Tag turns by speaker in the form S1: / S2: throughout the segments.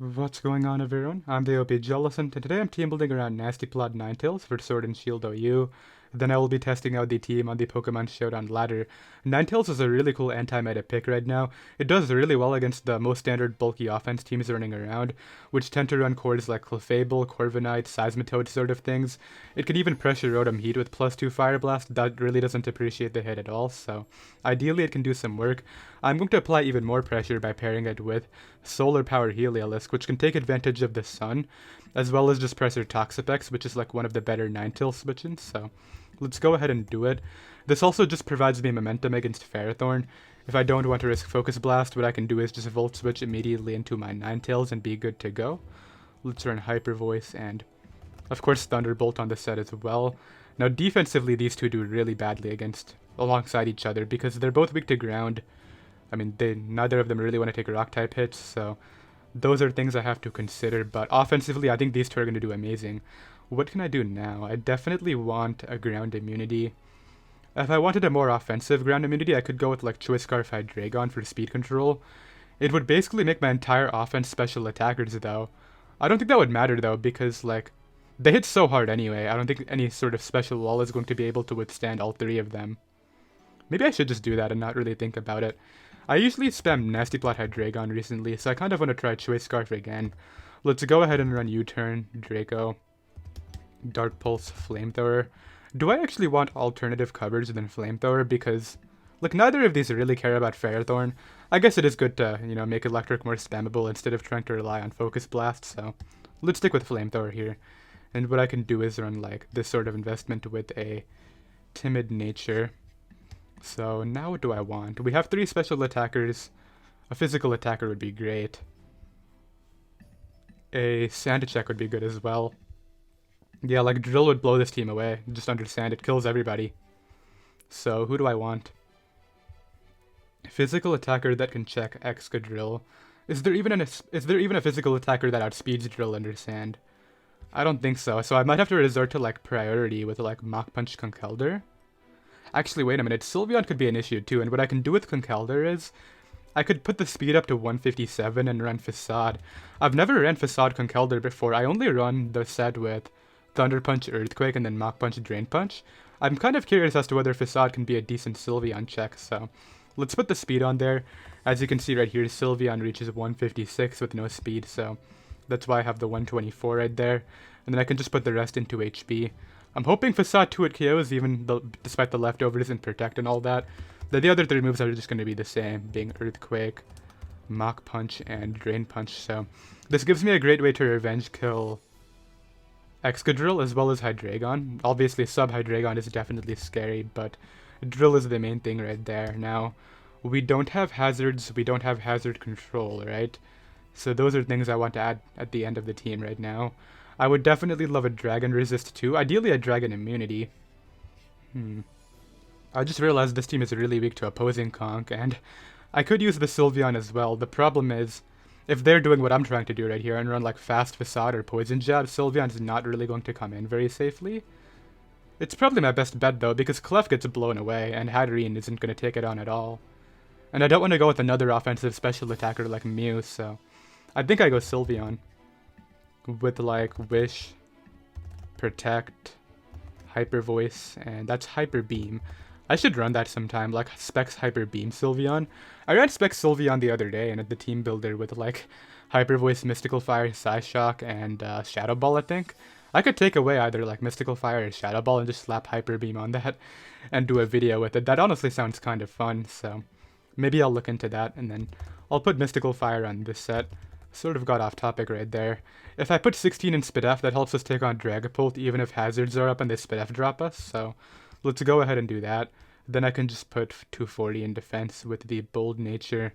S1: What's going on, everyone? I'm the OPJellicent, and today I'm team building around Nasty Plot Ninetales for Sword and Shield OU. Then I will be testing out the team on the Pokemon Showdown ladder. Ninetales is a really cool anti-meta pick right now. It does really well against the most standard bulky offense teams running around, which tend to run cores like Clefable, Corviknight, Seismitoad sort of things. It can even pressure Rotom Heat with +2 Fire Blast. That really doesn't appreciate the hit at all, so ideally it can do some work. I'm going to apply even more pressure by pairing it with Solar Power Heliolisk, which can take advantage of the sun, as well as just Pressure Toxapex, which is like one of the better Ninetales switch-ins, so let's go ahead and do it. This also just provides me momentum against Ferrothorn. If I don't want to risk Focus Blast, what I can do is just Volt Switch immediately into my Ninetales and be good to go. Let's run Hyper Voice and, of course, Thunderbolt on the set as well. Now, defensively, these two do really badly alongside each other because they're both weak to ground. I mean, neither of them really want to take Rock-type hits, so those are things I have to consider. But offensively, I think these two are going to do amazing. What can I do now? I definitely want a ground immunity. If I wanted a more offensive ground immunity, I could go with like Choice Scarf Hydreigon for speed control. It would basically make my entire offense special attackers though. I don't think that would matter though because like they hit so hard anyway. I don't think any sort of special wall is going to be able to withstand all three of them. Maybe I should just do that and not really think about it. I usually spam Nasty Plot Hydreigon recently, so I kind of want to try Choice Scarf again. Let's go ahead and run U-Turn, Draco, Dark Pulse, Flamethrower. Do I actually want alternative coverage than Flamethrower? Because, like, neither of these really care about Ferrothorn. I guess it is good to, make Electric more spammable instead of trying to rely on Focus Blast, so let's stick with Flamethrower here. And what I can do is run, like, this sort of investment with a Timid Nature. So now what do I want? We have 3 special attackers. A physical attacker would be great. A Sand Check would be good as well. Yeah, like Drill would blow this team away. Just understand, it kills everybody. So who do I want? Physical attacker that can check Excadrill. Is there even a physical attacker that outspeeds Drill under Sand? I don't think so. So I might have to resort to like priority with like Mach Punch Conkeldurr. Actually, wait a minute. Sylveon could be an issue too, and what I can do with Conkeldurr is I could put the speed up to 157 and run Facade. I've never ran Facade Conkeldurr before. I only run the set with Thunder Punch, Earthquake, and then Mach Punch, Drain Punch. I'm kind of curious as to whether Facade can be a decent Sylveon check, so let's put the speed on there. As you can see right here, Sylveon reaches 156 with no speed, so that's why I have the 124 right there. And then I can just put the rest into HP. I'm hoping Facade 2 at KOs despite the leftovers and Protect and all that. The other 3 moves are just going to be the same, being Earthquake, Mach Punch, and Drain Punch. So this gives me a great way to revenge kill Excadrill as well as Hydreigon. Obviously Sub-Hydreigon is definitely scary, but Drill is the main thing right there. Now, we don't have hazards, we don't have hazard control, right? So those are things I want to add at the end of the team right now. I would definitely love a Dragon Resist too, ideally a Dragon Immunity. I just realized this team is really weak to opposing Conk, and I could use the Sylveon as well. The problem is, if they're doing what I'm trying to do right here and run like Fast Facade or Poison Jab, Sylveon is not really going to come in very safely. It's probably my best bet though, because Clef gets blown away, and Hatterene isn't going to take it on at all. And I don't want to go with another offensive special attacker like Mew, so I think I go Sylveon. With like Wish, Protect, Hyper Voice, and that's Hyper Beam. I should run that sometime, like Specs Hyper Beam Sylveon. I ran Specs Sylveon the other day and at the team builder with like Hyper Voice, Mystical Fire, Psyshock, and Shadow Ball, I think. I could take away either like Mystical Fire or Shadow Ball and just slap Hyper Beam on that and do a video with it. That honestly sounds kind of fun, so maybe I'll look into that, and then I'll put Mystical Fire on this set. Sort of got off topic right there. If I put 16 in Spidef, that helps us take on Dragapult even if hazards are up and they Spidef drop us, so let's go ahead and do that. Then I can just put 240 in defense with the Bold Nature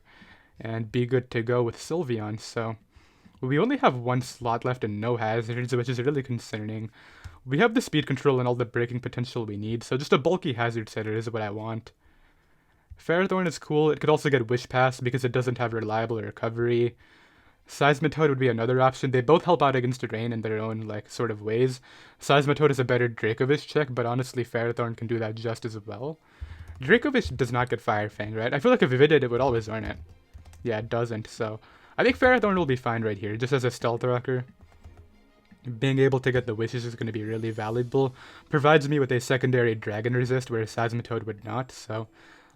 S1: and be good to go with Sylveon. So we only have 1 slot left and no hazards, which is really concerning. We have the speed control and all the breaking potential we need, so just a bulky hazard setter is what I want. Ferrothorn is cool. It could also get Wish Pass because it doesn't have reliable recovery. Seismitoad would be another option. They both help out against rain in their own, like, sort of ways. Seismitoad is a better Dracovish check, but honestly, Ferrothorn can do that just as well. Dracovish does not get Fire Fang, right? I feel like if it did, it would always earn it. Yeah, it doesn't, so I think Ferrothorn will be fine right here, just as a Stealth Rocker. Being able to get the wishes is going to be really valuable. Provides me with a secondary Dragon Resist where Seismitoad would not, so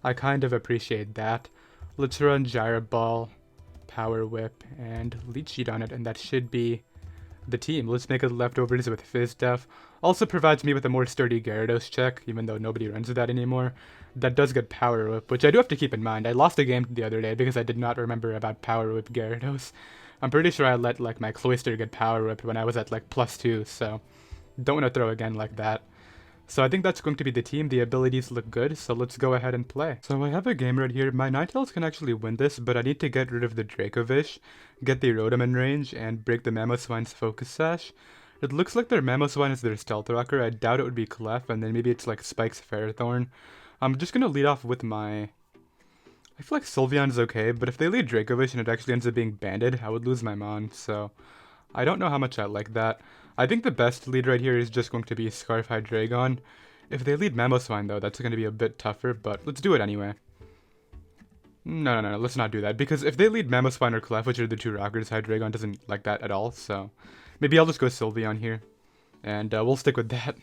S1: I kind of appreciate that. Let's run Gyro Ball, Power Whip, and Leech Seed on it, and that should be the team. Let's make it leftovers with Fizz Def. Also provides me with a more sturdy Gyarados check, even though nobody runs that anymore. That does get Power Whip, which I do have to keep in mind. I lost a game the other day because I did not remember about Power Whip Gyarados. I'm pretty sure I let like my Cloyster get Power Whipped when I was at like +2, so don't want to throw again like that. So I think that's going to be the team. The abilities look good, so let's go ahead and play. So I have a game right here. My Ninetales can actually win this, but I need to get rid of the Dracovish, get the Rotom in range, and break the Mamoswine's Focus Sash. It looks like their Mamoswine is their Stealth Rocker. I doubt it would be Clef, and then maybe it's like Spike's Ferrothorn. I'm just going to lead off with my... I feel like Sylveon's okay, but if they lead Dracovish and it actually ends up being Banded, I would lose my Mon, so I don't know how much I like that. I think the best lead right here is just going to be Scarf Hydreigon. If they lead Mamoswine, though, that's going to be a bit tougher, but let's do it anyway. No, let's not do that, because if they lead Mamoswine or Clef, which are the two rockers, Hydreigon doesn't like that at all, so maybe I'll just go Sylveon here, and we'll stick with that.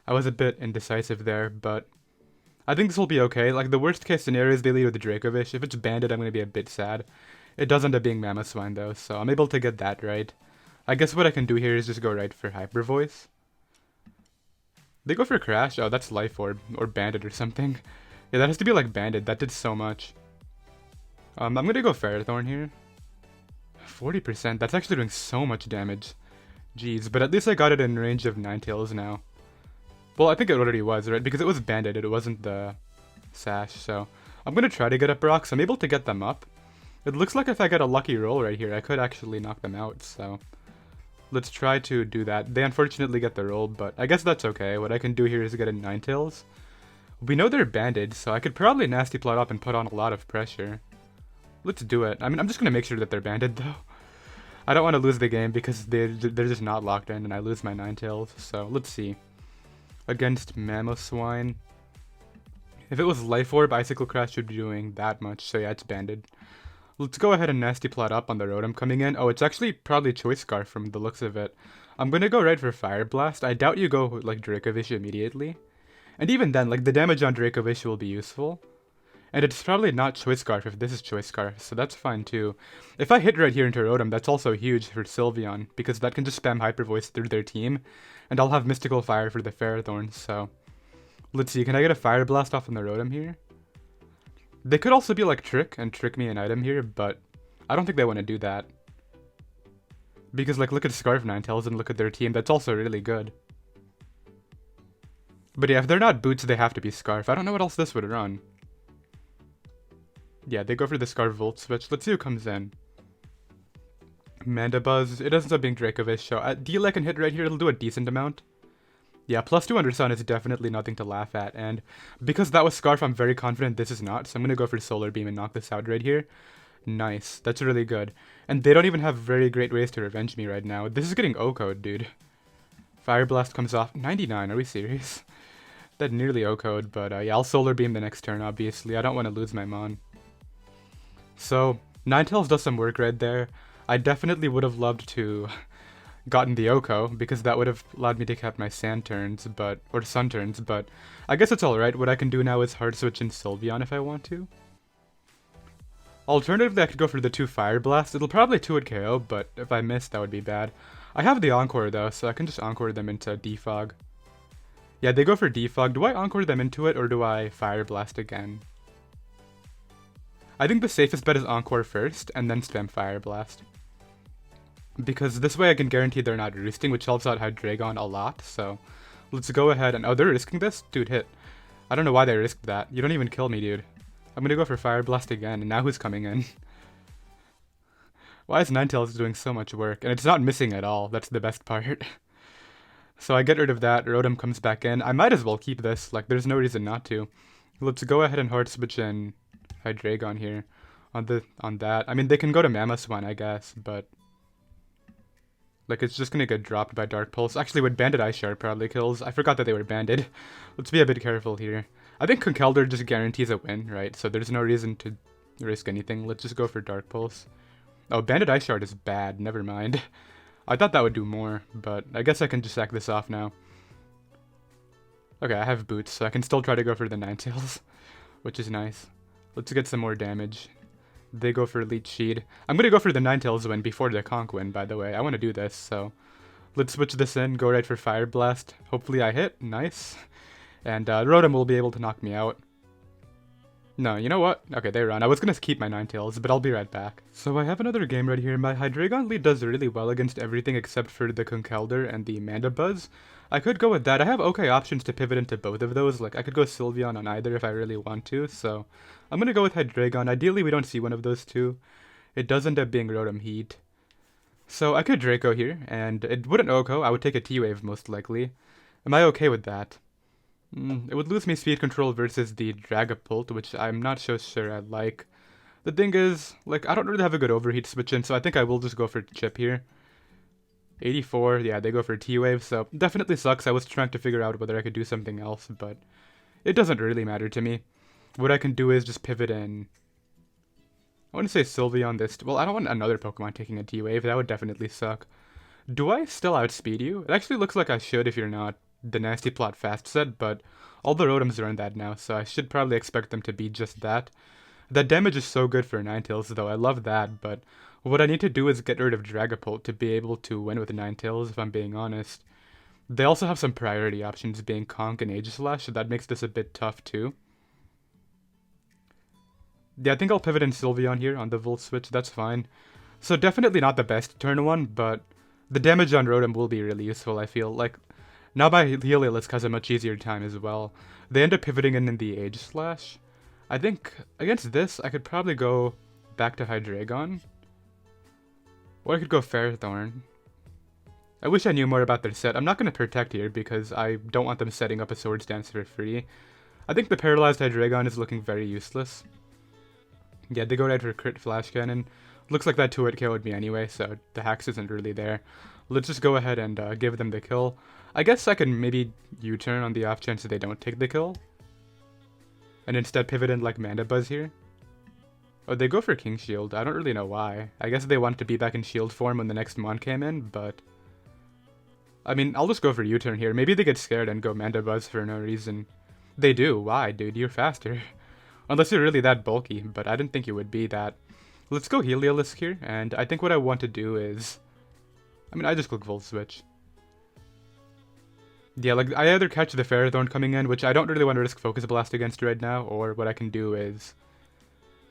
S1: I was a bit indecisive there, but I think this will be okay. Like, the worst case scenario is they lead with the Dracovish. If it's Banded, I'm going to be a bit sad. It does end up being Mamoswine, though, so I'm able to get that right. I guess what I can do here is just go right for Hyper Voice. They go for Crash. Oh, that's Life Orb, or Banded or something. Yeah, that has to be like Banded. That did so much. I'm gonna go Ferrothorn here. 40%. That's actually doing so much damage. Jeez, but at least I got it in range of Ninetales now. Well, I think it already was, right? Because it was Banded. It wasn't the Sash, so I'm gonna try to get up rocks. I'm able to get them up. It looks like if I get a lucky roll right here, I could actually knock them out, so let's try to do that. They unfortunately get the roll, but I guess that's okay. What I can do here is get a Ninetales. We know they're Banded, so I could probably Nasty Plot up and put on a lot of pressure. Let's do it. I mean, I'm just going to make sure that they're Banded, though. I don't want to lose the game because they're just not locked in, and I lose my Ninetales. So, let's see. Against Mamoswine. If it was Life Orb, Icicle Crash should be doing that much, so yeah, it's Banded. Let's go ahead and Nasty Plot up on the Rotom coming in. Oh, it's actually probably Choice Scarf from the looks of it. I'm gonna go right for Fire Blast. I doubt you go with, like, Dracovish immediately. And even then, like, the damage on Dracovish will be useful. And it's probably not Choice Scarf if this is Choice Scarf, so that's fine too. If I hit right here into Rotom, that's also huge for Sylveon, because that can just spam Hyper Voice through their team. And I'll have Mystical Fire for the Ferrothorn, so let's see, can I get a Fire Blast off on the Rotom here? They could also be like Trick and trick me an item here, but I don't think they want to do that. Because, like, look at Scarf Ninetales and look at their team, that's also really good. But yeah, if they're not Boots, they have to be Scarf. I don't know what else this would run. Yeah, they go for the Scarf Volt Switch. Let's see who comes in. Mandibuzz. It ends up being Dracovish, so deal I can hit right here, it'll do a decent amount. Yeah, plus 200 Sun is definitely nothing to laugh at, and because that was Scarf, I'm very confident this is not, so I'm gonna go for Solar Beam and knock this out right here. Nice, that's really good. And they don't even have very great ways to revenge me right now. This is getting O-code, dude. Fire Blast comes off. 99, are we serious? That nearly O-code, but yeah, I'll Solar Beam the next turn, obviously. I don't want to lose my Mon. So, Ninetales does some work right there. I definitely would have loved to gotten the Oko, because that would have allowed me to cap my Sand turns, or Sun turns, but I guess it's alright. What I can do now is hard switch in Sylveon if I want to. Alternatively, I could go for the 2 Fire Blasts. It'll probably 2-hit KO, but if I miss, that would be bad. I have the Encore though, so I can just Encore them into Defog. Yeah, they go for Defog. Do I Encore them into it, or do I Fire Blast again? I think the safest bet is Encore first, and then spam Fire Blast. Because this way I can guarantee they're not roosting, which helps out Hydreigon a lot, so let's go ahead and... Oh, they're risking this? Dude, hit. I don't know why they risked that. You don't even kill me, dude. I'm gonna go for Fire Blast again, and now who's coming in? Why is Ninetales doing so much work? And it's not missing at all, that's the best part. So I get rid of that, Rotom comes back in. I might as well keep this, like, there's no reason not to. Let's go ahead and hard switch in Hydreigon here on that. I mean, they can go to Mamoswine, I guess, but like, it's just gonna get dropped by Dark Pulse. Actually, with Banded Ice Shard probably kills. I forgot that they were banded. Let's be a bit careful here. I think Conkeldurr just guarantees a win, right? So there's no reason to risk anything. Let's just go for Dark Pulse. Oh, Banded Ice Shard is bad. Never mind. I thought that would do more, but I guess I can just sack this off now. Okay, I have boots, so I can still try to go for the Ninetales, which is nice. Let's get some more damage. They go for Leech Seed. I'm gonna go for the Ninetales win before the Conk win, by the way. I want to do this, so let's switch this in, go right for Fire Blast. Hopefully I hit. Nice. And Rotom will be able to knock me out. No, you know what? Okay, they run. I was gonna keep my Ninetales, but I'll be right back. So I have another game right here. My Hydreigon lead does really well against everything except for the Conkeldurr and the Mandibuzz. I could go with that. I have okay options to pivot into both of those. Like, I could go Sylveon on either if I really want to, so I'm gonna go with Hydreigon. Ideally, we don't see one of those two. It does end up being Rotom Heat. So I could Draco here, and it wouldn't OHKO. I would take a T-Wave most likely. Am I okay with that? It would lose me speed control versus the Dragapult, which I'm not so sure I like. The thing is, like, I don't really have a good overheat switch in, so I think I will just go for Chip here. 84, yeah, they go for T-Wave, so definitely sucks. I was trying to figure out whether I could do something else, but it doesn't really matter to me. What I can do is just pivot in. I want to say Sylveon this. Well, I don't want another Pokemon taking a T-Wave. That would definitely suck. Do I still outspeed you? It actually looks like I should if you're not the Nasty Plot fast set, but all the Rotoms are in that now, so I should probably expect them to be just that. That damage is so good for Ninetales, though. I love that, but what I need to do is get rid of Dragapult to be able to win with Ninetales, if I'm being honest. They also have some priority options, being Conk and Aegislash, so that makes this a bit tough, too. Yeah, I think I'll pivot in Sylveon here on the Volt switch, that's fine. So definitely not the best turn one, but the damage on Rotom will be really useful, I feel. Like, now my Heliolisk has a much easier time as well. They end up pivoting in the Aegislash. I think against this, I could probably go back to Hydreigon. Or I could go Ferrothorn. I wish I knew more about their set. I'm not going to Protect here because I don't want them setting up a Swords Dance for free. I think the Paralyzed Hydreigon is looking very useless. Yeah, they go right for Crit Flash Cannon. Looks like that 2-hit KO'd me anyway, so the Hax isn't really there. Let's just go ahead and give them the kill. I guess I can maybe U-turn on the off chance that they don't take the kill. And instead pivot in like Mandibuzz here. Oh, they go for King Shield. I don't really know why. I guess they wanted to be back in Shield form when the next Mon came in, but I mean, I'll just go for U-turn here. Maybe they get scared and go Mandibuzz for no reason. They do. Why, dude? You're faster. Unless you're really that bulky, but I didn't think you would be that. Let's go Heliolisk here, and I think what I want to do is... I mean, I just click Volt Switch. Yeah, like, I either catch the Ferrothorn coming in, which I don't really want to risk Focus Blast against right now, or what I can do is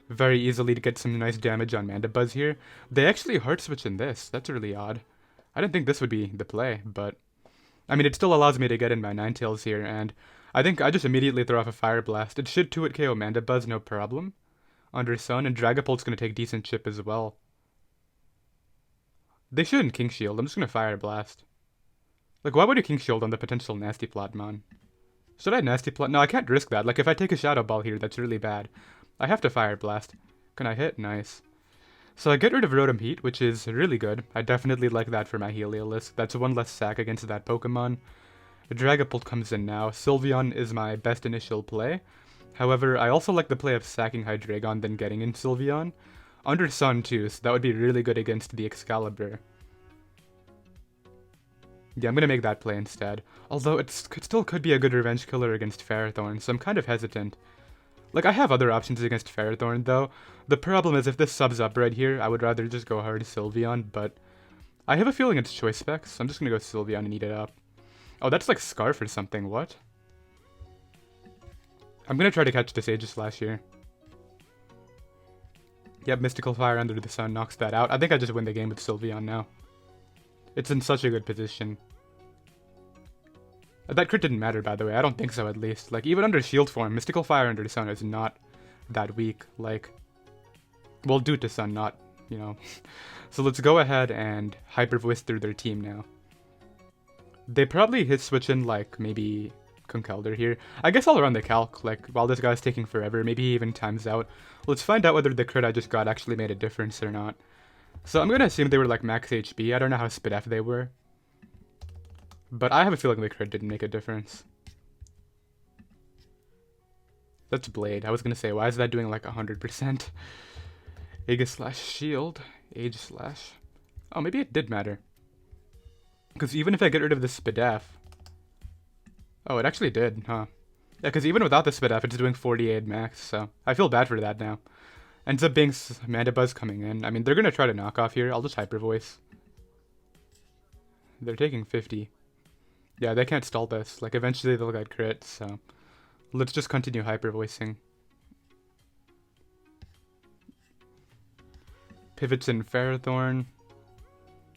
S1: very easily to get some nice damage on Mandibuzz here. They actually hard switch in this. That's really odd. I didn't think this would be the play, but... I mean, it still allows me to get in my Ninetales here, and I think I just immediately throw off a Fire Blast. It should 2-hit KO Mandibuzz, no problem. Under Sun, and Dragapult's going to take decent chip as well. They shouldn't King Shield. I'm just going to Fire Blast. Like, why would you King Shield on the potential Nasty Plot Mon? Should I Nasty Plot? No, I can't risk that. Like, if I take a Shadow Ball here, that's really bad. I have to Fire Blast. Can I hit? Nice. So I get rid of Rotom Heat, which is really good. I definitely like that for my Heliolisk. That's one less sack against that Pokemon. Dragapult comes in now. Sylveon is my best initial play. However, I also like the play of sacking Hydreigon then getting in Sylveon. Under Sun too, so that would be really good against the Excalibur. Yeah, I'm gonna make that play instead. Although it still could be a good revenge killer against Ferrothorn, so I'm kind of hesitant. Like, I have other options against Ferrothorn though. The problem is if this subs up right here, I would rather just go hard Sylveon, but I have a feeling it's choice specs, so I'm just gonna go Sylveon and eat it up. Oh, that's like Scarf or something, what? I'm gonna try to catch this Aegislash here. Yep, Mystical Fire Under the Sun knocks that out. I think I just win the game with Sylveon now. It's in such a good position. That crit didn't matter, by the way. I don't think so, at least. Like, even under Shield form, Mystical Fire Under the Sun is not that weak. Like, well, due to Sun, not, you know. So let's go ahead and Hyper Voice through their team now. They probably hit switch in, like, maybe Conkeldurr here. I guess I'll run the calc, like, while this guy's taking forever. Maybe he even times out. Let's find out whether the crit I just got actually made a difference or not. So I'm gonna assume they were, like, max HP. I don't know how Spidef they were. But I have a feeling the crit didn't make a difference. That's Blade. I was gonna say, why is that doing, like, 100%? Aegislash Shield. Age Slash. Oh, maybe it did matter. Because even if I get rid of the Spadaf... Oh, it actually did, huh? Yeah, because even without the Spadaf, it's doing 48 max, so I feel bad for that now. Ends up being Mandibuzz coming in. I mean, they're going to try to knock off here. I'll just Hyper Voice. They're taking 50. Yeah, they can't stall this. Like, eventually they'll get crit, so... Let's just continue Hyper Voicing. Pivots in Ferrothorn.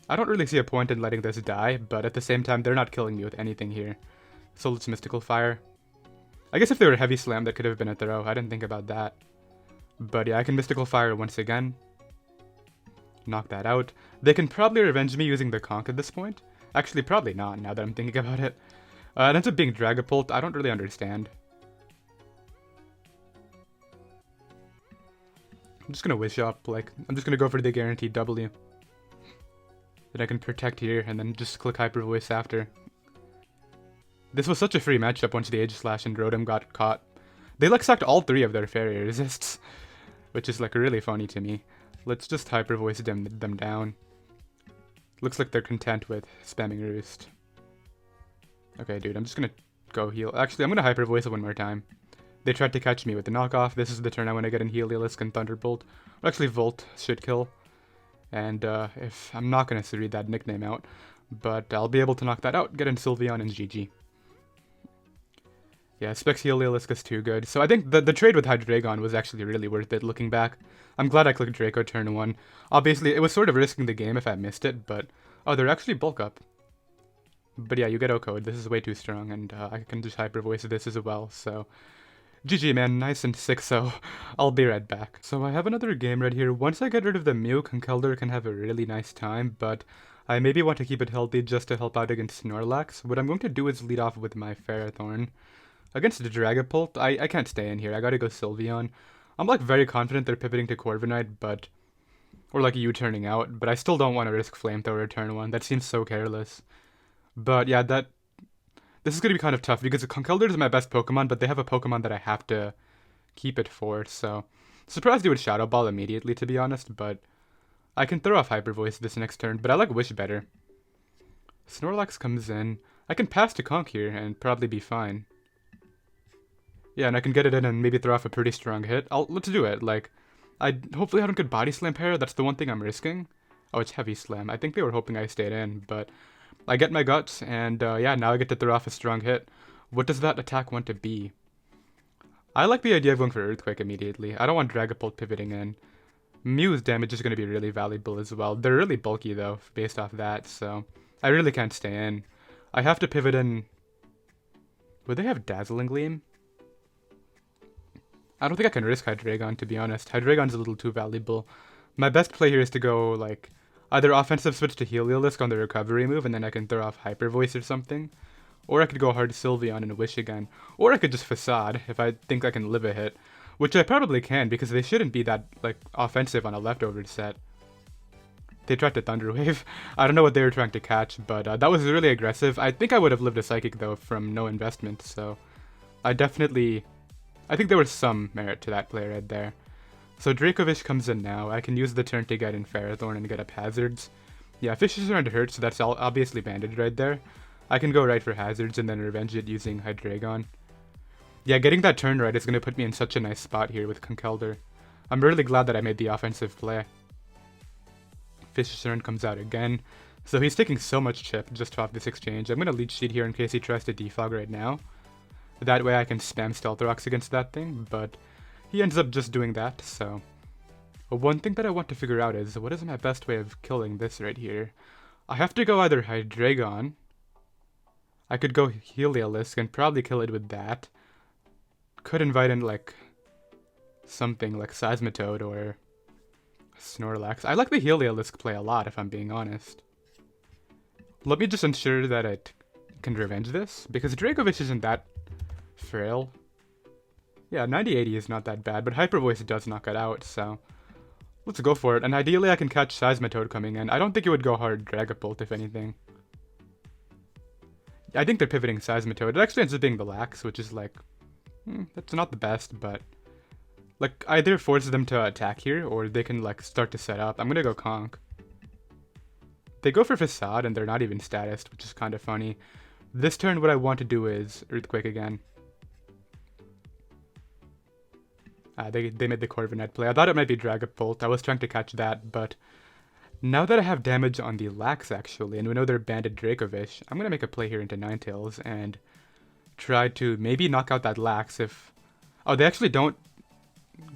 S1: I don't really see a point in letting this die, but at the same time, they're not killing me with anything here. So let's Mystical Fire. I guess if they were Heavy Slam, that could have been a throw. I didn't think about that. But yeah, I can Mystical Fire once again. Knock that out. They can probably revenge me using the Conk at this point. Actually, probably not, now that I'm thinking about it. It ends up being Dragapult. I don't really understand. I'm just gonna Wish Up, like, I'm just gonna go for the guaranteed W. Then I can Protect here, and then just click Hyper Voice after. This was such a free matchup once the Age Slash and Rotom got caught. They like sacked all 3 of their Fairy Resists, which is like really funny to me. Let's just Hyper Voice them down. Looks like they're content with spamming Roost. Okay, dude, I'm just gonna go heal. Actually, I'm gonna Hyper Voice it one more time. They tried to catch me with the knockoff. This is the turn I want to get in Heliolisk and Thunderbolt. Well, actually, Volt should kill. And if I'm not going to read that nickname out, but I'll be able to knock that out, get in Sylveon and GG. Yeah, Specs Heliolisk is too good. So I think the trade with Hydreigon was actually really worth it looking back. I'm glad I clicked Draco turn 1. Obviously, it was sort of risking the game if I missed it, but... Oh, they're actually bulk up. But yeah, you get O-Code. This is way too strong, and I can just Hyper Voice this as well, so... GG, man, nice and 6-0. I'll be right back. So I have another game right here. Once I get rid of the Mew, Conkeldurr can have a really nice time, but I maybe want to keep it healthy just to help out against Snorlax. What I'm going to do is lead off with my Ferrothorn. Against the Dragapult, I can't stay in here. I gotta go Sylveon. I'm like very confident they're pivoting to Corviknight, but... Or like U-turning out, but I still don't want to risk Flamethrower turn 1. That seems so careless. But yeah, this is going to be kind of tough because Conkeldurr is my best Pokemon, but they have a Pokemon that I have to keep it for, so... Surprised they would Shadow Ball immediately, to be honest, but... I can throw off Hyper Voice this next turn, but I like Wish better. Snorlax comes in. I can pass to Conk here and probably be fine. Yeah, and I can get it in and maybe throw off a pretty strong hit. Let's do it, like... Hopefully I don't get Body Slam pair, that's the one thing I'm risking. Oh, it's Heavy Slam. I think they were hoping I stayed in, but... I get my guts, and yeah, now I get to throw off a strong hit. What does that attack want to be? I like the idea of going for Earthquake immediately. I don't want Dragapult pivoting in. Mew's damage is going to be really valuable as well. They're really bulky, though, based off that, so... I really can't stay in. I have to pivot in... Would they have Dazzling Gleam? I don't think I can risk Hydreigon, to be honest. Hydreigon's a little too valuable. My best play here is to go, like... Either offensive switch to Heliolisk on the recovery move, and then I can throw off Hyper Voice or something. Or I could go hard Sylveon and Wish again. Or I could just Facade, if I think I can live a hit. Which I probably can, because they shouldn't be that, like, offensive on a leftover set. They tried to Thunder Wave. I don't know what they were trying to catch, but that was really aggressive. I think I would have lived a Psychic, though, from no investment, so... I think there was some merit to that play right there. So Dracovish comes in now. I can use the turn to get in Ferrothorn and get up Hazards. Yeah, Fishes aren't hurt, so that's obviously Bandage right there. I can go right for Hazards and then revenge it using Hydreigon. Yeah, getting that turn right is going to put me in such a nice spot here with Conkeldurr. I'm really glad that I made the offensive play. Fishes turn comes out again. So he's taking so much chip just off this exchange. I'm going to Leech Seed here in case he tries to defog right now. That way I can spam Stealth Rocks against that thing, but... He ends up just doing that, so... One thing that I want to figure out is, what is my best way of killing this right here? I have to go either Hydreigon. I could go Heliolisk and probably kill it with that. Could invite in, like, something like Seismitoad or Snorlax. I like the Heliolisk play a lot, if I'm being honest. Let me just ensure that it can revenge this, because Dracovish isn't that frail. Yeah, 90-80 is not that bad, but Hyper Voice does knock it out, so... Let's go for it, and ideally I can catch Seismitoad coming in. I don't think it would go hard Dragapult, if anything. I think they're pivoting Seismitoad. It actually ends up being the Lax, which is like... that's not the best, but... Like, either force them to attack here, or they can, like, start to set up. I'm gonna go Conk. They go for Facade, and they're not even statused, which is kind of funny. This turn, what I want to do is Earthquake again. They made the Corviknight play. I thought it might be Dragapult. I was trying to catch that, but now that I have damage on the Lax, actually, and we know they're banded Dracovish, I'm gonna make a play here into Ninetales and try to maybe knock out that Lax if... Oh, they actually don't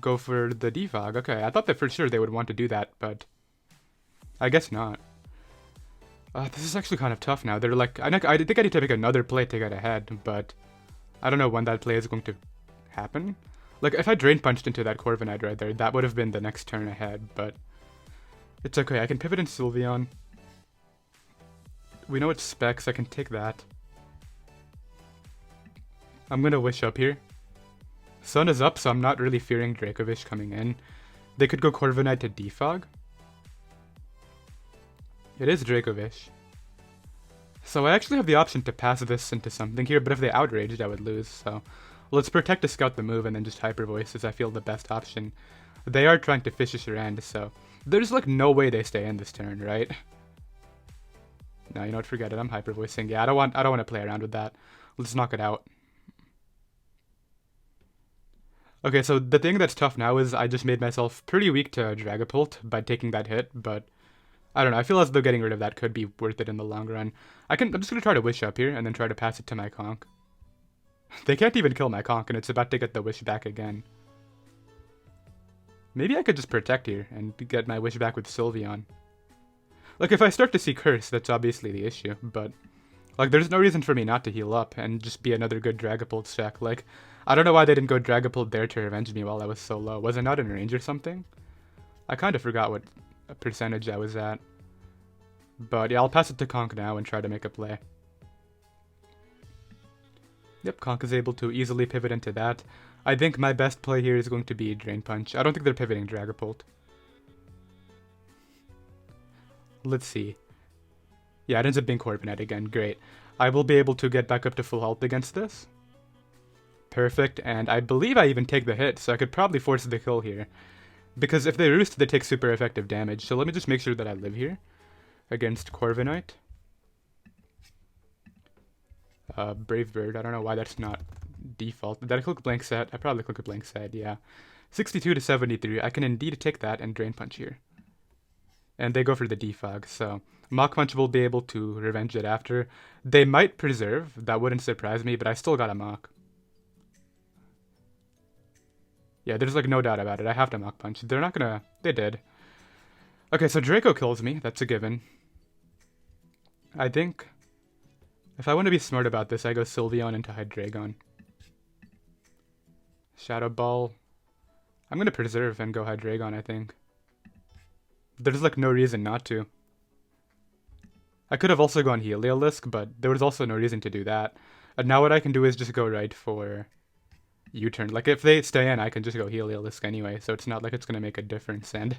S1: go for the Defog. Okay, I thought that for sure they would want to do that, but I guess not. This is actually kind of tough now. They're like, I think I need to make another play to get ahead, but I don't know when that play is going to happen. Like, if I Drain Punched into that Corviknight right there, that would have been the next turn ahead, but it's okay. I can pivot in Sylveon. We know it's Specs. I can take that. I'm gonna Wish up here. Sun is up, so I'm not really fearing Dracovish coming in. They could go Corviknight to Defog. It is Dracovish. So I actually have the option to pass this into something here, but if they Outraged, I would lose, so... Let's Protect to scout the move and then just Hyper Voice as I feel the best option. They are trying to Fishish your end, so... There's like no way they stay in this turn, right? No, you know what, forget it, I'm Hyper Voicing. Yeah, I don't want to play around with that. Let's knock it out. Okay, so the thing that's tough now is I just made myself pretty weak to Dragapult by taking that hit, but... I don't know, I feel as though getting rid of that could be worth it in the long run. I'm just gonna try to Wish up here and then try to pass it to my Conk. They can't even kill my Conk, and it's about to get the Wish back again. Maybe I could just Protect here and get my Wish back with Sylveon. Like, if I start to see Curse, that's obviously the issue, but... Like, there's no reason for me not to heal up and just be another good Dragapult check. Like, I don't know why they didn't go Dragapult there to revenge me while I was so low. Was I not in range or something? I kind of forgot what percentage I was at. But yeah, I'll pass it to Conk now and try to make a play. Yep, Conk is able to easily pivot into that. I think my best play here is going to be Drain Punch. I don't think they're pivoting Dragapult. Let's see. Yeah, it ends up being Corviknight again. Great. I will be able to get back up to full health against this. Perfect, and I believe I even take the hit, so I could probably force the kill here. Because if they Roost, they take super effective damage, so let me just make sure that I live here. Against Corviknight. Brave Bird, I don't know why that's not default. Did I click blank set? I probably clicked a blank set, yeah. 62 to 73, I can indeed take that and Drain Punch here. And they go for the Defog, so Mach Punch will be able to revenge it after. They might Preserve, that wouldn't surprise me, but I still got a Mach. Yeah, there's like no doubt about it, I have to Mach Punch. They're not gonna... They did. Okay, so Draco kills me, that's a given. I think... If I want to be smart about this, I go Sylveon into Hydreigon. Shadow Ball. I'm gonna Preserve and go Hydreigon, I think. There's like no reason not to. I could have also gone Heliolisk, but there was also no reason to do that. And now what I can do is just go right for U-turn. Like if they stay in, I can just go Heliolisk anyway, so it's not like it's gonna make a difference. And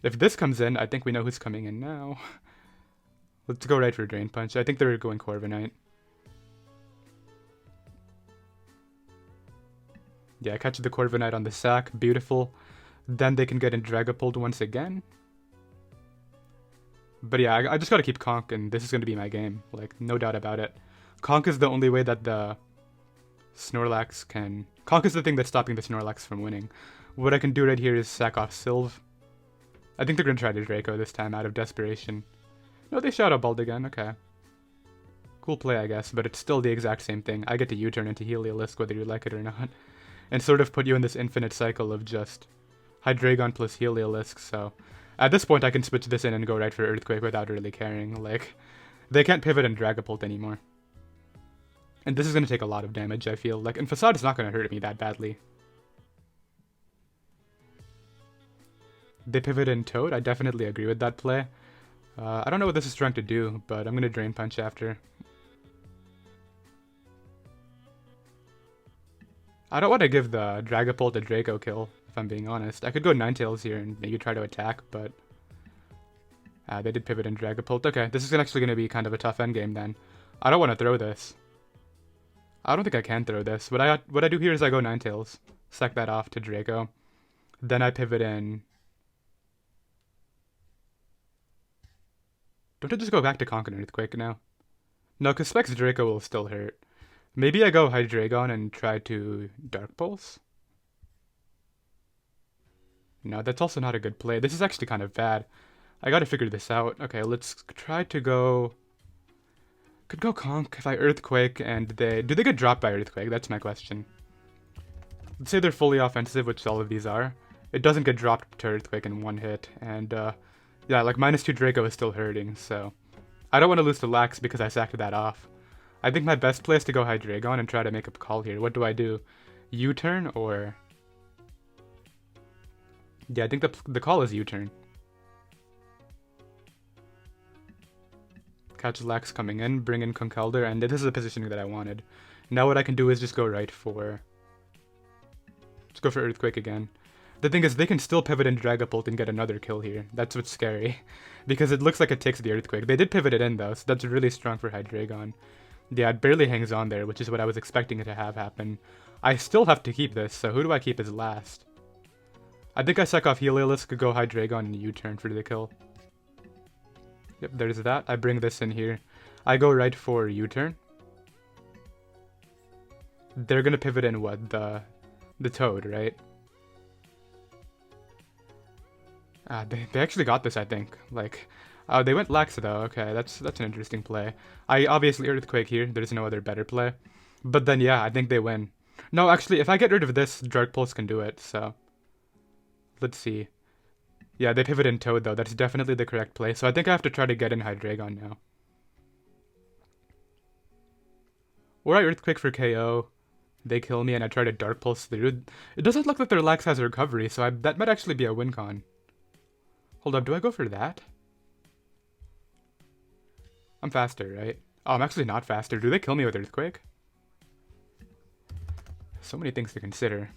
S1: if this comes in, I think we know who's coming in now. Let's go right for Drain Punch. I think they're going Corviknight. Yeah, catch the Corviknight on the sack. Beautiful. Then they can get in Dragapult once again. But yeah, I just gotta keep Conk, and this is gonna be my game. Like, no doubt about it. Conk is the only way that the Snorlax can... Conk is the thing that's stopping the Snorlax from winning. What I can do right here is sack off Sylve. I think they're gonna try to Draco this time out of desperation. No, they Shadow Balled again, okay. Cool play, I guess, but it's still the exact same thing. I get to U-turn into Heliolisk whether you like it or not. And sort of put you in this infinite cycle of just Hydreigon plus Heliolisk, so... At this point, I can switch this in and go right for Earthquake without really caring. Like, they can't pivot and Dragapult anymore. And this is going to take a lot of damage, I feel. Like, and Facade is not going to hurt me that badly. They pivot in Toad, I definitely agree with that play. I don't know what this is trying to do, but I'm going to Drain Punch after. I don't want to give the Dragapult a Draco kill, if I'm being honest. I could go Ninetales here and maybe try to attack, but... they did pivot in Dragapult. Okay, this is actually going to be kind of a tough endgame then. I don't want to throw this. I don't think I can throw this. What I do here is I go Ninetales. Sack that off to Draco. Then I pivot in. Don't I just go back to Conkeldurr Earthquake now? No, because Specs Draco will still hurt. Maybe I go Hydreigon and try to Dark Pulse? No, that's also not a good play. This is actually kind of bad. I gotta figure this out. Okay, let's try to go... Could go Conk if I Earthquake and they... Do they get dropped by Earthquake? That's my question. Let's say they're fully offensive, which all of these are. It doesn't get dropped to Earthquake in one hit, and yeah, like -2 Draco is still hurting, so... I don't want to lose to Lax because I sacked that off. I think my best play is to go Hydreigon and try to make a call here. What do I do? U-turn or... Yeah, I think the call is U-turn. Catch Lax coming in, bring in Conkeldurr, and this is the positioning that I wanted. Now what I can do is just go right for... Let's go for Earthquake again. The thing is, they can still pivot in Dragapult and get another kill here. That's what's scary. Because it looks like it takes the Earthquake. They did pivot it in though, so that's really strong for Hydreigon. Yeah, it barely hangs on there, which is what I was expecting it to have happen. I still have to keep this, so who do I keep as last? I think I sack off Heliolisk, go Hydreigon, and U-turn for the kill. Yep, there's that. I bring this in here. I go right for U-turn. They're gonna pivot in what? The Toad, right? They actually got this, I think. Like, they went Lax though. Okay, that's an interesting play. I obviously Earthquake here. There's no other better play. But then, yeah, I think they win. No, actually, if I get rid of this, Dark Pulse can do it, so... Let's see. Yeah, they pivot in Toad though. That's definitely the correct play. So I think I have to try to get in Hydreigon now. Or I Earthquake for KO. They kill me and I try to Dark Pulse through. It doesn't look like their Lax has a recovery, so that might actually be a win con. Hold up, do I go for that? I'm faster, right? Oh, I'm actually not faster. Do they kill me with Earthquake? So many things to consider.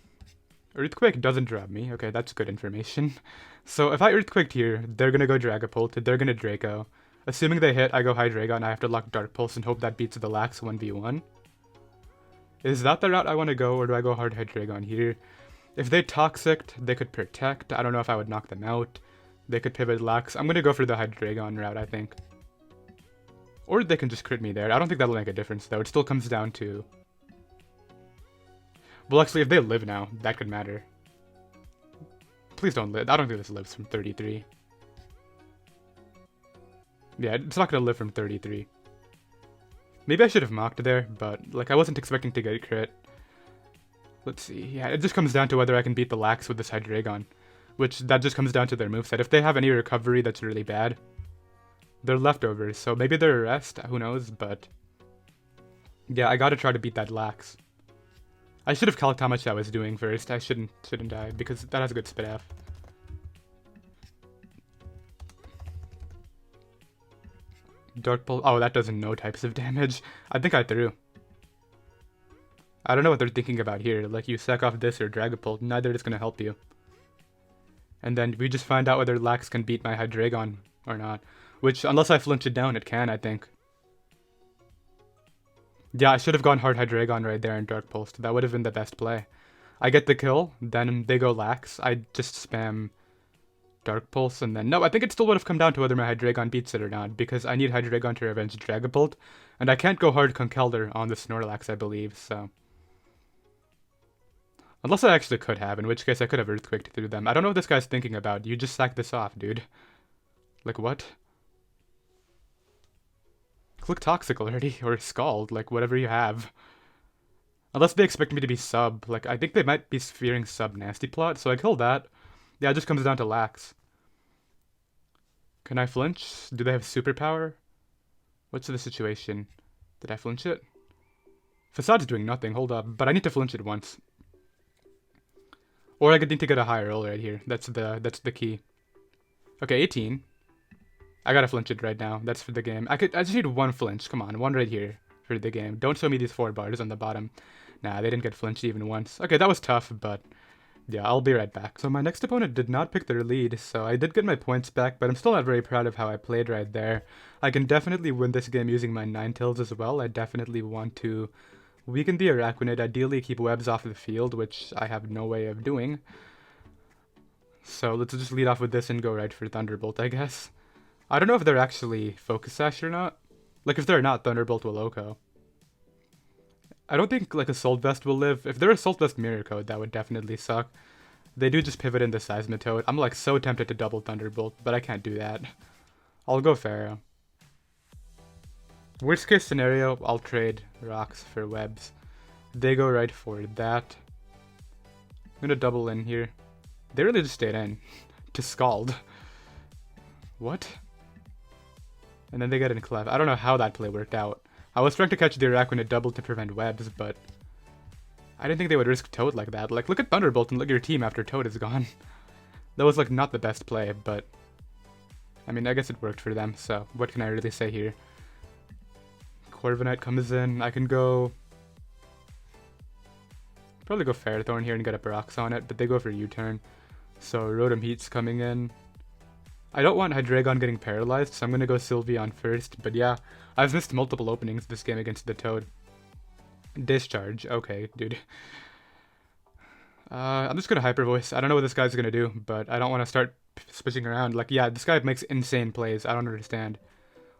S1: Earthquake doesn't drop me. Okay, that's good information. So if I Earthquaked here, they're gonna go Dragapult, they're gonna Draco. Assuming they hit, I go Hydreigon, I have to lock Dark Pulse and hope that beats the Lax 1v1. Is that the route I want to go, or do I go hard Hydreigon here? If they Toxicked, they could Protect. I don't know if I would knock them out. They could pivot Lax. I'm gonna go for the Hydreigon route, I think. Or they can just crit me there. I don't think that'll make a difference, though. It still comes down to... Well, actually, if they live now, that could matter. Please don't live. I don't think this lives from 33. Yeah, it's not gonna live from 33. Maybe I should have mocked there, but, like, I wasn't expecting to get a crit. Let's see. Yeah, it just comes down to whether I can beat the Lax with this Hydreigon. Which, that just comes down to their moveset. If they have any recovery that's really bad, they're leftovers, so maybe they're a rest, who knows, but... Yeah, I gotta try to beat that Lax. I should have calced how much I was doing first. I shouldn't die, because that has a good spit F. Dark Pulse. Oh, that does no types of damage. I think I threw. I don't know what they're thinking about here. Like, you sack off this or Dragapult, neither is gonna help you. And then we just find out whether Lax can beat my Hydreigon or not. Which, unless I flinch it down, it can, I think. Yeah, I should have gone hard Hydreigon right there and Dark Pulse. That would have been the best play. I get the kill, then they go Lax. I just spam Dark Pulse, and then... No, I think it still would have come down to whether my Hydreigon beats it or not, because I need Hydreigon to revenge Dragapult, and I can't go hard Conkeldurr on the Snorlax, I believe, so... Unless I actually could have, in which case I could have Earthquaked through them. I don't know what this guy's thinking about. You just sack this off, dude. Like, what? Click Toxic already, or Scald, like, whatever you have. Unless they expect me to be sub. Like, I think they might be fearing sub Nasty Plot, so I killed that. Yeah, it just comes down to Lax. Can I flinch? Do they have superpower? What's the situation? Did I flinch it? Facade's doing nothing, hold up. But I need to flinch it once. Or I could need to get a high roll right here. That's the key. Okay, 18. I gotta flinch it right now. That's for the game. I just need one flinch. Come on, one right here for the game. Don't show me these 4 bars on the bottom. Nah, they didn't get flinched even once. Okay, that was tough, but yeah, I'll be right back. So my next opponent did not pick their lead, so I did get my points back, but I'm still not very proud of how I played right there. I can definitely win this game using my Ninetales as well. I definitely want to weaken the Araquanid, ideally keep webs off the field, which I have no way of doing. So let's just lead off with this and go right for Thunderbolt, I guess. I don't know if they're actually Focus Sash or not. Like, if they're not, Thunderbolt will OHKO. I don't think, like, Assault Vest will live. If they're Assault Vest Mirror Code, that would definitely suck. They do just pivot into Seismitoad. I'm, like, so tempted to double Thunderbolt, but I can't do that. I'll go Pharaoh. Worst case scenario, I'll trade rocks for webs. They go right for that. I'm gonna double in here. They really just stayed in. To Scald. What? And then they get in Clef. I don't know how that play worked out. I was trying to catch the Araquanid it doubled to prevent webs, but I didn't think they would risk Toad like that. Like, look at Thunderbolt and look at your team after Toad is gone. That was, like, not the best play, but I mean, I guess it worked for them, so what can I really say here? Corviknight comes in. I can go... probably go Ferrothorn here and get a Brox on it, but they go for U-turn. So Rotom Heat's coming in. I don't want Hydreigon getting paralyzed, so I'm going to go Sylveon first. But yeah, I've missed multiple openings this game against the Toad. Discharge. Okay, dude. I'm just going to Hyper Voice. I don't know what this guy's going to do, but I don't want to start switching around. Like, yeah, this guy makes insane plays. I don't understand.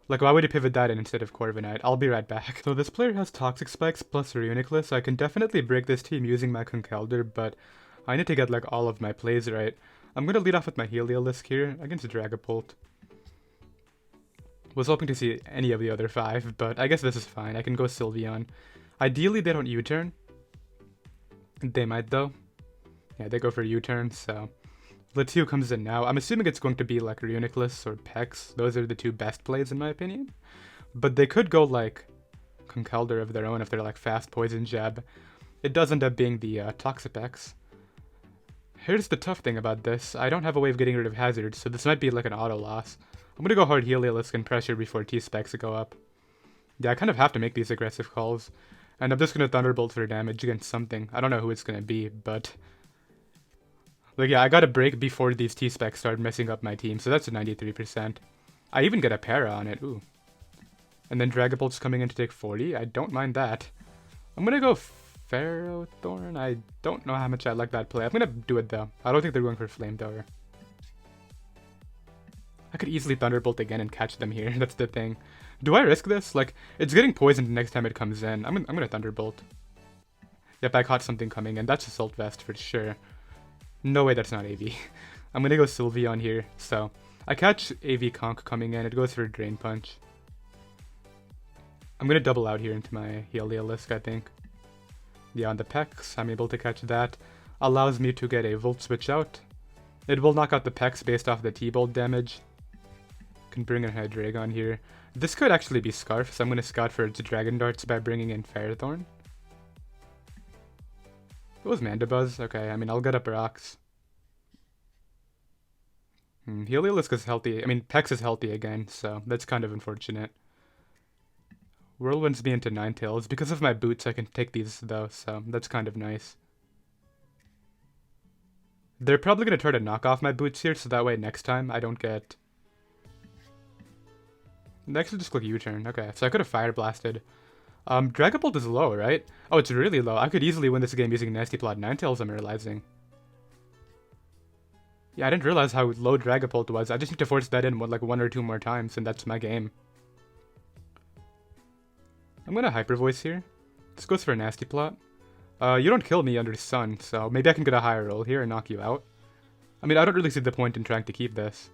S1: Like, why would he pivot that in instead of Corviknight? I'll be right back. So this player has Toxic Spikes plus Reuniclus. I can definitely break this team using my Conkeldurr, but I need to get, like, all of my plays right. I'm going to lead off with my Heliolisk here against Dragapult. Was hoping to see any of the other 5, but I guess this is fine. I can go Sylveon. Ideally, they don't U-turn. They might, though. Yeah, they go for U-turn, so... Latios comes in now. I'm assuming it's going to be, like, Reuniclus or Pex. Those are the 2 best plays, in my opinion. But they could go, like, Conkeldurr of their own if they're, like, fast Poison Jab. It does end up being the Toxapex. Here's the tough thing about this. I don't have a way of getting rid of hazards, so this might be like an auto loss. I'm gonna go hard Heliolisk and pressure before T-Specs go up. Yeah, I kind of have to make these aggressive calls. And I'm just gonna Thunderbolt for damage against something. I don't know who it's gonna be, but... like, yeah, I gotta break before these T-Specs start messing up my team, so that's a 93%. I even get a para on it, ooh. And then Dragapult's coming in to take 40. I don't mind that. I'm gonna go Ferrothorn. I don't know how much I like that play. I'm gonna do it though. I don't think they're going for Flamethrower. I could easily Thunderbolt again and catch them here. That's the thing. Do I risk this? Like, it's getting poisoned next time it comes in. I'm gonna Thunderbolt. Yep, I caught something coming in. That's Assault Vest for sure. No way that's not AV. I'm gonna go Sylveon here. So, I catch AV Conk coming in. It goes for Drain Punch. I'm gonna double out here into my Heliolisk, I think. Yeah, on the Pex, I'm able to catch that. Allows me to get a Volt Switch out. It will knock out the Pex based off the T-Bolt damage. Can bring in Hydreigon here. This could actually be Scarf, so I'm going to scout for its Dragon Darts by bringing in Ferrothorn. It was Mandibuzz. Okay, I mean, I'll get up rocks. Heliolisk is healthy. I mean, Pex is healthy again, so that's kind of unfortunate. Whirlwinds me into Ninetales. Because of my boots, I can take these, though, so that's kind of nice. They're probably going to try to knock off my boots here, so that way next time I don't get... Next, I'll just click U-turn. Okay, so I could have Fire Blasted. Dragapult is low, right? Oh, it's really low. I could easily win this game using Nasty Plot. Ninetales I'm realizing. Yeah, I didn't realize how low Dragapult was. I just need to force that in like 1 or 2 more times, and that's my game. I'm gonna Hyper Voice here. This goes for a Nasty Plot. You don't kill me under Sun, so maybe I can get a higher roll here and knock you out. I mean, I don't really see the point in trying to keep this.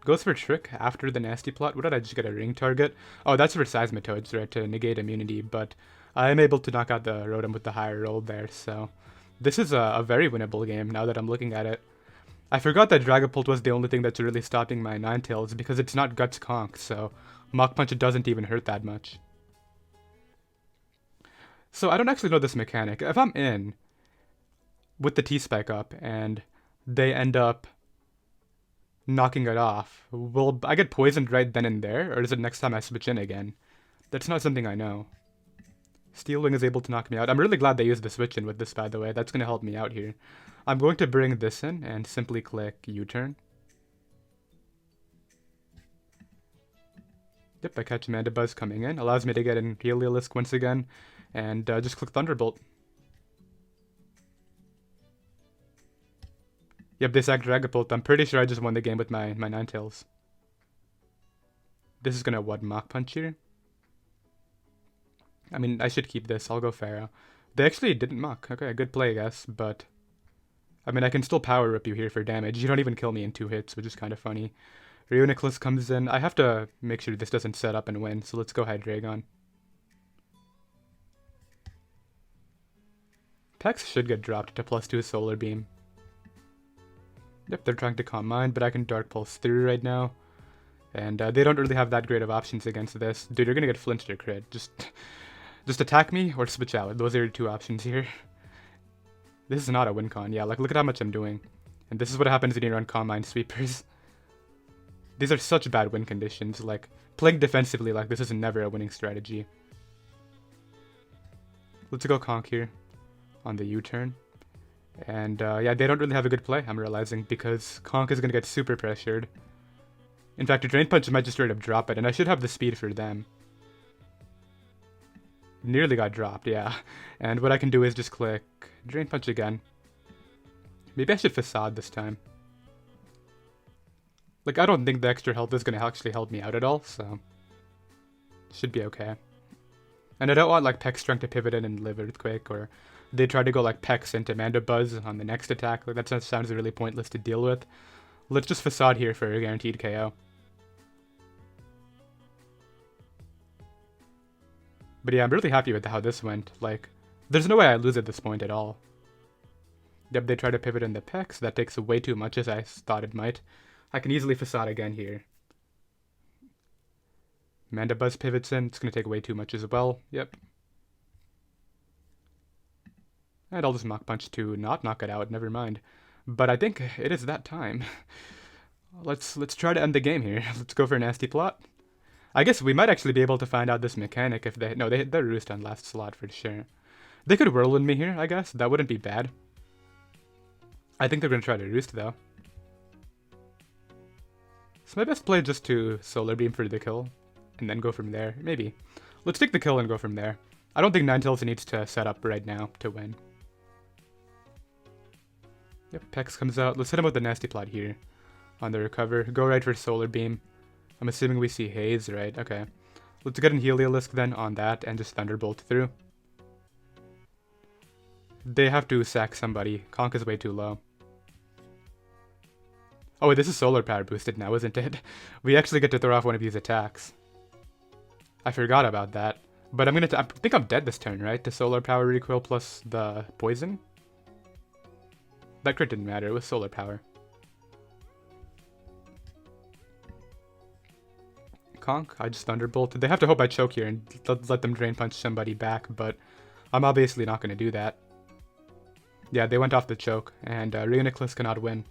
S1: Goes for Trick after the Nasty Plot. What did I just get, a Ring Target? Oh, that's for Seismitoads, right, to negate immunity, but I am able to knock out the Rotom with the higher roll there, so... This is a very winnable game now that I'm looking at it. I forgot that Dragapult was the only thing that's really stopping my Ninetales because it's not Guts Conk, so Mach Punch doesn't even hurt that much. So I don't actually know this mechanic. If I'm in with the T-Spike up and they end up knocking it off, will I get poisoned right then and there, or is it next time I switch in again? That's not something I know. Steel Wing is able to knock me out. I'm really glad they used the switch in with this, by the way. That's going to help me out here. I'm going to bring this in and simply click U-turn. Yep, I catch Mandibuzz coming in. Allows me to get in Heliolisk once again. And just click Thunderbolt. Yep, they sacked Dragapult. I'm pretty sure I just won the game with my Ninetales. This is gonna what, Mach Punch here? I mean, I should keep this. I'll go Pharaoh. They actually didn't Mach. Okay, good play, I guess, but... I mean, I can still Power Rip you here for damage. You don't even kill me in 2 hits, which is kind of funny. Heliolisk comes in. I have to make sure this doesn't set up and win, so let's go Hydreigon. Pex should get dropped to +2 Solar Beam. Yep, they're trying to calm mine, but I can Dark Pulse through right now. And they don't really have that great of options against this. Dude, you're gonna get flinched or crit. Just attack me or switch out. Those are your 2 options here. This is not a win con. Yeah, like, look at how much I'm doing. And this is what happens when you run Calm Mind Sweepers. These are such bad win conditions. Like, playing defensively like this is never a winning strategy. Let's go Conk here on the U-turn. And yeah, they don't really have a good play, I'm realizing, because Conk is going to get super pressured. In fact, a Drain Punch might just straight up drop it, and I should have the speed for them. Nearly got dropped, yeah. And what I can do is just click Drain Punch again. Maybe I should Facade this time. Like, I don't think the extra health is going to actually help me out at all, so... should be okay. And I don't want, like, Pex trying to pivot in and live Earthquake, or they try to go, like, Pex into Mandibuzz on the next attack. Like, that sounds really pointless to deal with. Let's just Facade here for a guaranteed KO. But yeah, I'm really happy with how this went. Like, there's no way I lose at this point at all. Yep, they try to pivot in the Pex. That takes way too much as I thought it might. I can easily Facade again here. Mandibuzz pivots in. It's going to take way too much as well. Yep. And I'll just Mach Punch to not knock it out. Never mind. But I think it is that time. Let's try to end the game here. Let's go for a nasty plot. I guess we might actually be able to find out this mechanic if they... No, they're Roost on last slot for sure. They could Whirlwind me here, I guess. That wouldn't be bad. I think they're going to try to Roost, though. So my best play just to Solar Beam for the kill. And then go from there. Maybe. Let's take the kill and go from there. I don't think Ninetales needs to set up right now to win. Yep, Pex comes out. Let's hit him with the nasty plot here. On the recover. Go right for Solar Beam. I'm assuming we see Haze, right? Okay. Let's get an Heliolisk then on that and just Thunderbolt through. They have to sack somebody. Conk is way too low. Oh, wait, this is Solar Power boosted now, isn't it? We actually get to throw off one of these attacks. I forgot about that. But I think I'm dead this turn, right? The Solar Power recoil plus the poison? That crit didn't matter, it was Solar Power. Conk, I just Thunderbolt. They have to hope I choke here and let them Drain Punch somebody back, but I'm obviously not going to do that. Yeah, they went off the choke, and Heliolisk cannot win.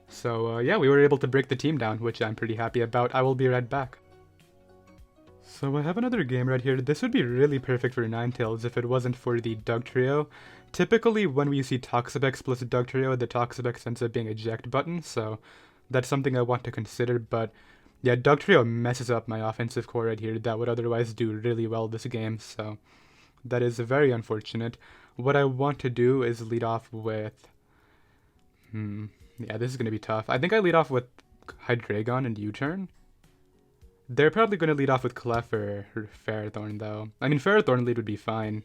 S1: So yeah, we were able to break the team down, which I'm pretty happy about. I will be right back. So I have another game right here. This would be really perfect for Ninetales if it wasn't for the Dugtrio. Typically, when we see Toxapex plus Dugtrio, the Toxapex ends up being eject button, so that's something I want to consider, but yeah, Dugtrio messes up my offensive core right here that would otherwise do really well this game, so that is very unfortunate. What I want to do is lead off with... yeah, this is going to be tough. I think I lead off with Hydreigon and U-turn. They're probably going to lead off with Clef or Ferrothorn, though. I mean, Ferrothorn lead would be fine.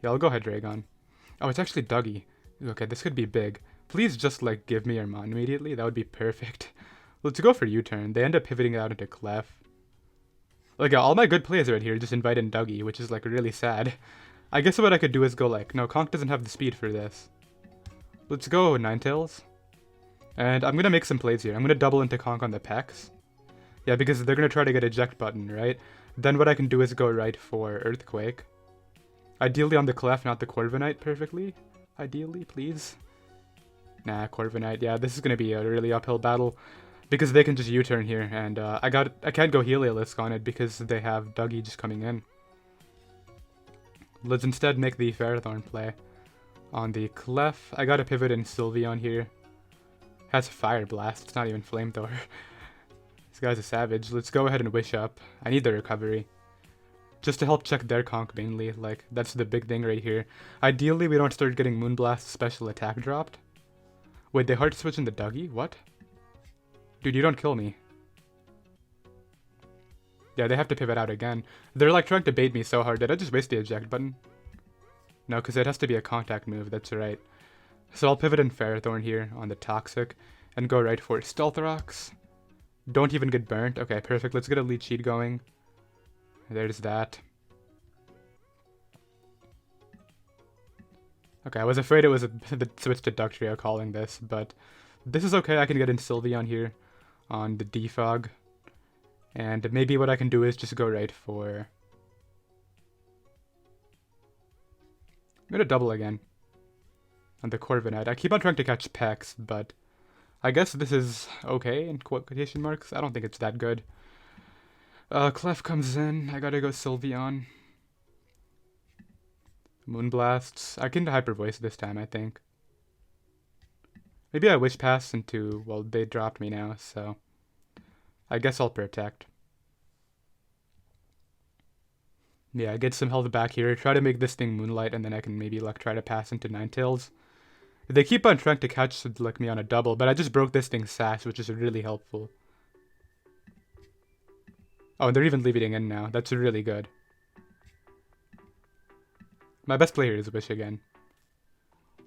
S1: Yeah, I'll go Hydreigon. Oh, it's actually Dougie. Okay, this could be big. Please just, like, give me your Mon immediately. That would be perfect. Let's go for U-turn. They end up pivoting out into Clef. Like, all my good plays right here just invite in Dougie, which is, like, really sad. I guess what I could do is go, like, no, Conk doesn't have the speed for this. Let's go Ninetales. And I'm going to make some plays here. I'm going to double into Conk on the Pex. Yeah, because they're going to try to get eject button, right? Then what I can do is go right for Earthquake. Ideally on the Clef, not the Corviknight perfectly. Ideally, please. Nah, Corviknight. Yeah, this is going to be a really uphill battle. Because they can just U-turn here. And I can't go Heliolisk on it because they have Dougie just coming in. Let's instead make the Ferrothorn play. On the Clef, I got a pivot in Sylveon here. Has Fire Blast. It's not even Flamethrower. This guy's a savage. Let's go ahead and Wish Up. I need the recovery. Just to help check their Conk mainly. Like, that's the big thing right here. Ideally, we don't start getting Moonblast special attack dropped. Wait, they hard switch in the Dougie? What? Dude, you don't kill me. Yeah, they have to pivot out again. They're like trying to bait me so hard. Did I just waste the eject button? No, because it has to be a contact move, that's right. So I'll pivot in Ferrothorn here on the Toxic and go right for Stealth Rocks. Don't even get burnt. Okay, perfect. Let's get a lead sheet going. There's that. Okay, I was afraid it was the switch to Ductrio calling this, but this is okay. I can get in Sylveon here on the Defog. And maybe what I can do is just go right for... I'm gonna double again on the Corviknight. I keep on trying to catch Pex, but I guess this is okay in quotation marks. I don't think it's that good. Clef comes in. I gotta go Sylveon. Moonblasts. I can Hyper Voice this time, I think. Maybe I Wish Pass into... Well, they dropped me now, so... I guess I'll Protect. Yeah, get some health back here. Try to make this thing Moonlight, and then I can maybe like try to pass into Ninetales. They keep on trying to catch like me on a double, but I just broke this thing's Sash, which is really helpful. Oh, and they're even leaving in now. That's really good. My best player is Wish again.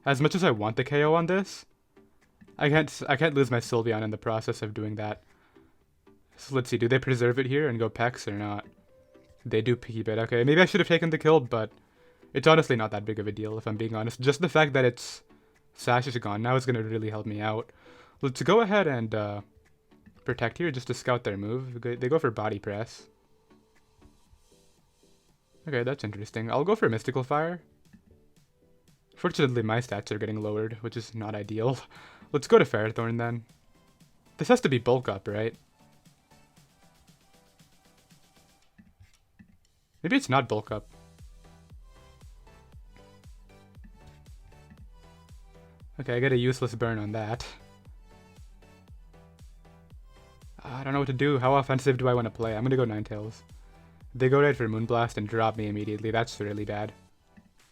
S1: As much as I want the KO on this, I can't lose my Sylveon in the process of doing that. So let's see, do they preserve it here and go Pex or not? They do keep it. Okay, maybe I should have taken the kill, but it's honestly not that big of a deal, if I'm being honest. Just the fact that its Sash is gone now is going to really help me out. Let's go ahead and Protect here just to scout their move. They go for Body Press. Okay, that's interesting. I'll go for Mystical Fire. Fortunately, my stats are getting lowered, which is not ideal. Let's go to Ferrothorn then. This has to be Bulk Up, right? Maybe it's not Bulk Up. Okay, I get a useless burn on that. I don't know what to do. How offensive do I want to play? I'm gonna go Ninetales. They go right for Moonblast and drop me immediately. That's really bad.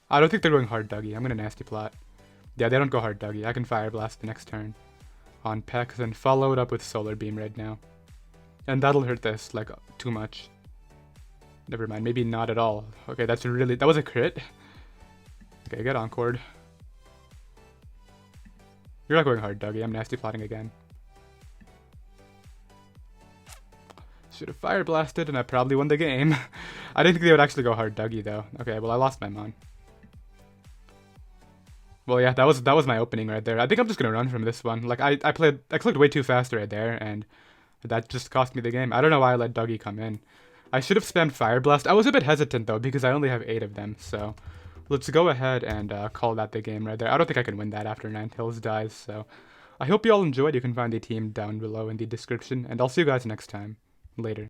S1: I don't think they're going hard Dougie. I'm gonna Nasty Plot. Yeah, they don't go hard Dougie. I can Fire Blast the next turn on Pex and follow it up with Solar Beam right now. And that'll hurt this, like, too much. Never mind, maybe not at all. Okay, that was a crit. Okay, get Encored. You're not going hard, Dougie. I'm Nasty Plotting again. Should have Fire Blasted and I probably won the game. I didn't think they would actually go hard Dougie though. Okay, well I lost my Mon. Well yeah, that was my opening right there. I think I'm just gonna run from this one. Like I clicked way too fast right there and that just cost me the game. I don't know why I let Dougie come in. I should have spammed Fire Blast. I was a bit hesitant though because I only have 8 of them, so let's go ahead and call that the game right there. I don't think I can win that after Ninetales dies, so I hope you all enjoyed. You can find the team down below in the description, and I'll see you guys next time. Later.